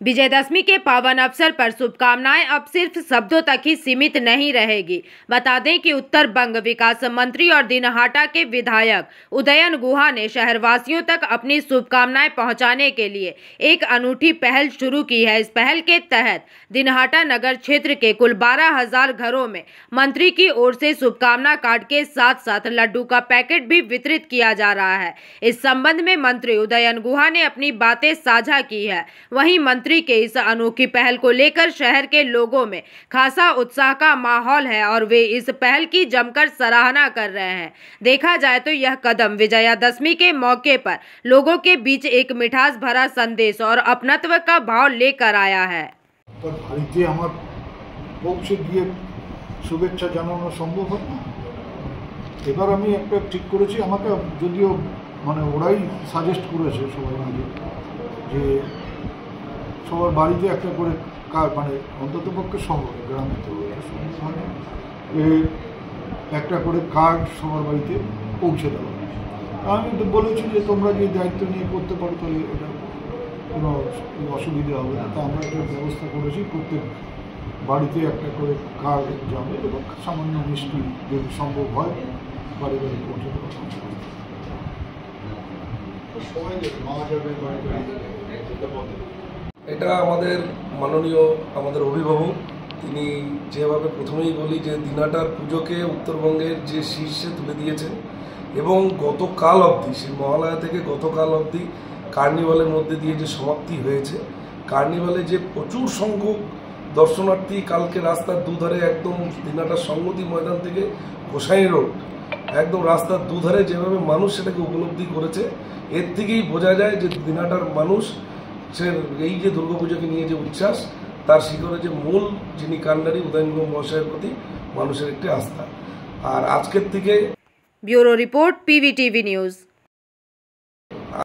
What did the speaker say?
विजयदशमी के पावन अवसर पर शुभकामनाएं अब सिर्फ शब्दों तक ही सीमित नहीं रहेगी। बता दें कि उत्तर बंग विकास मंत्री और दिनहाटा के विधायक उदयन गुहा ने शहरवासियों तक अपनी शुभकामनाएं पहुंचाने के लिए एक अनूठी पहल शुरू की है। इस पहल के तहत दिनहाटा नगर क्षेत्र के कुल 12,000 घरों में मंत्री की ओर से शुभकामना कार्ड के साथ साथ लड्डू का पैकेट भी वितरित किया जा रहा है। इस संबंध में मंत्री उदयन गुहा ने अपनी बातें साझा की है। वहीं मंत्री के इस अनोखी पहल को लेकर शहर के लोगों में खासा उत्साह का माहौल है और वे इस पहल की जमकर सराहना कर रहे हैं। देखा जाए तो यह कदम विजयादशमी के मौके पर लोगों के बीच एक मिठास भरा संदेश और अपनत्व का भाव लेकर आया है। शुभेच्छा জানানো সম্ভব হয় না। এবার আমি একটা ঠিক করেছি, আমাকে যদিও মানে ওরাই সাজেস্ট করেছে সবাই মিলে যে সবার বাড়িতে একটা করে মানে অন্ততপক্ষে শহরে, গ্রামে তো মানে একটা করে কার্ড সবার বাড়িতে পৌঁছে দেওয়া। আমি তো বলেছি যে তোমরা যে দায়িত্ব নিয়ে করতে পারো তাহলে এটা কোনো অসুবিধা হবে না। তা আমরা একটা ব্যবস্থা করেছি, প্রত্যেক বাড়িতে একটা করে কার্ড যাবে এবং সামান্য মিষ্টি যদি সম্ভব হয় বাড়ি বাড়ি পৌঁছে দেওয়া সম্ভব। এটা আমাদের মাননীয় আমাদের অভিভাবক, তিনি যেভাবে প্রথমেই বলি যে দিনহাটার পুজোকে উত্তরবঙ্গের যে শীর্ষে তুলে দিয়েছেন এবং গতকাল অবধি সেই মহালয়া থেকে গতকাল অবধি কার্নিভালের মধ্যে দিয়ে যে সমাপ্তি হয়েছে, কার্নিভালে যে প্রচুর সংখ্যক দর্শনার্থী কালকে রাস্তার দুধারে একদম দিনহাটার সংগতি ময়দান থেকে গোসাই রোড একদম রাস্তার দুধারে যেভাবে মানুষ সেটাকে উপলব্ধি করেছে, এর থেকেই বোঝা যায় যে দিনহাটার মানুষ সে এই যে দুর্গাপুজোকে নিয়ে যে উচ্ছ্বাস, তার শিখরে যে মূল যিনি কান্ডারি উদয়ন গুহা মহাশয়ের প্রতি মানুষের একটি আস্থা। আর আজকের থেকে ব্যুরো রিপোর্ট, PVTV নিউজ।